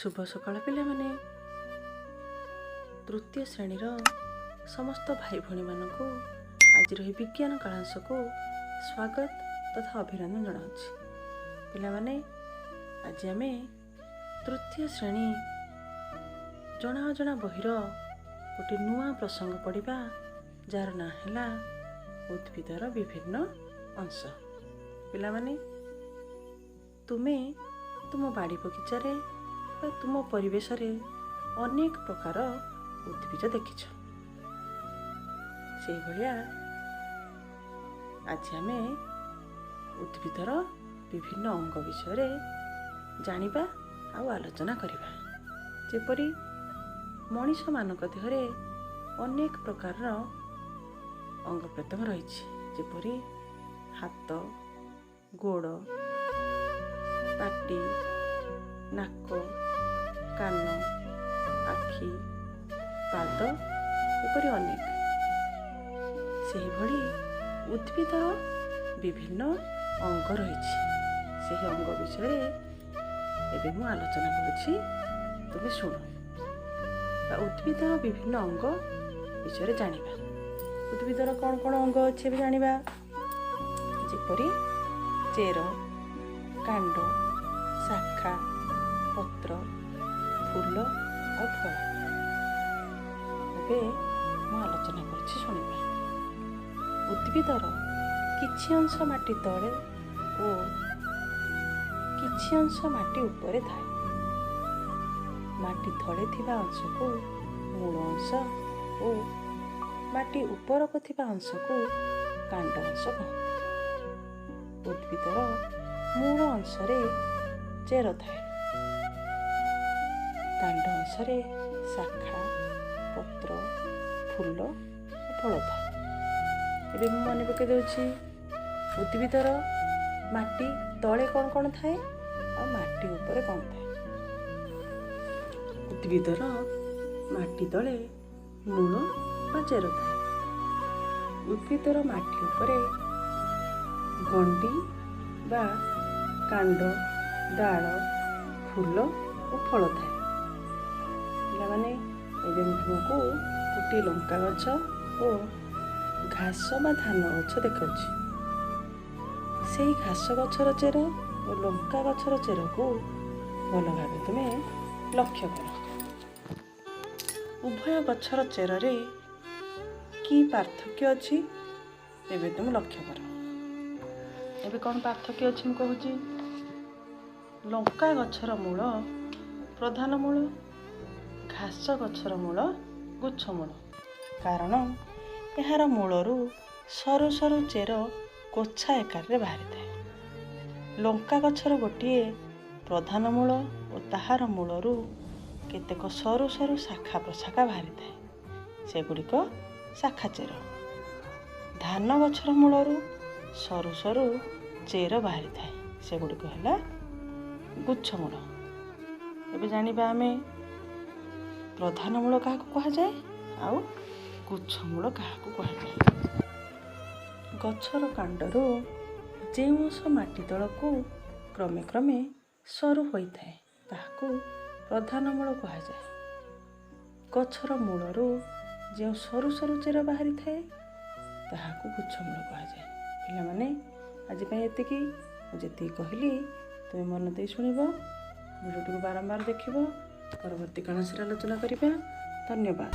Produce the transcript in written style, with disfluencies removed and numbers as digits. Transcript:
शुभ सकाळ पिलामाने तृतीय श्रेणी समस्त भाई भौणी मानक आज विज्ञान कलांश को स्वागत तथा अभिनंदन जनाऊँच। पिलामाने आज आम तृतीय श्रेणी जना जना बहिर गोटे नुआ प्रसंग पढ़ा जार ना है उद्भिदर विभिन्न अंश। पिलामाने तुमे तुम बाड़ी बगीचारे बा तुम परिवेश रे अनेक प्रकार उद्भिद देखिछ। से भलिया आज आमे उद्भिदर विभिन्न अंग विषय जानिबा आ आलोचना करिबा। जेपरि मनीष मानक देहरे अनेक प्रकार अंग प्रत्यंग रहिछि, जेपरि हाथ, गोड़, पाटी, नाक, कान, आखि, पाद एपरि अनेक। सेहि भली उद्भिदर विभिन्न अंग रहिछि। सेहि अंग विषय एबे मु आलोचना करुछि, तुमे शुण। उद्भिदर विभिन्न अंग विषय जानिबा। उद्भिदर कौन कौन अंग अछि बे जानिबा। जेपरि चेर, कांड, शाखा, पत्र, फूल और फल। एबे मु आलोचना करुछि, शुणिबा। उद्भिदर किछि अंश माटी तले और किछि अंश माटी ऊपर थाए। माटी तले थिबा अंश को मूल अंश और माटी ऊपर को थिबा अंश को कांड अंश कहते। उद्भिदर मूल अंश रे चेर थाए, कांड अंश रे शाखा, पत्र, फूल और फल थाए। एबे मु मन पके देउछि, उद्भिदर माटी तले कौन कौन थाए और माटी ऊपर कौन थाए। उद्भिदर माटी तले मूल बा चेर थाए। उद्भिदर माटी ऊपर गंडी बा कांड, डाल, फूल और फल थाए। पिलामाने एबे तुमको गोटे लंका गछ और घास बा धान गछ देखाउछि। सेही घास गछर चेर और लंका गछर चेर को भल भावे तुमे लक्ष्य कर। उभय गछर चेर रे की पार्थक्य अछि एबे तुम लक्ष्य कर। एबे कौन पार्थक्य अछि मु कहूछि। लंका गछर मूल प्रधान मूल, घास गछर मूल गुच्छ मूल। कारण यार मूलरू सरु सरु चेर कोछा आकार बाहरी थाए। लंका गछर गोटे प्रधान मूल और ताहार मूलरू केतेक सरु सरु शाखा प्रशाखा बाहरी थाए, सेगुड़िक शाखा चेर। धान गछर मूलरू सरु सरु चेर बाहरी थाए, सेगुड़िक हैला गुच्छ मूल। एबे जानिबा आमे प्रधान मूल काहा को कहा जाए आउ गुच्छ मूल काहा कहा जाए। गछर कांडरू जे अंश माटी तलको क्रमे क्रमे सरू होइथाए ताहाकू प्रधान मूल कहा जाए। गछर मूलरू जे सरू सरू चेर बाहरी थाए ताहाकू गुच्छ मूल कहा जाए। पिलामाने आज पई एतिकी जेति कहली तुमे मन देई शुणिबो, वीडियो को बारंबार देखिबो, परवर्ती कलासर आलोचना करिबा। धन्यवाद।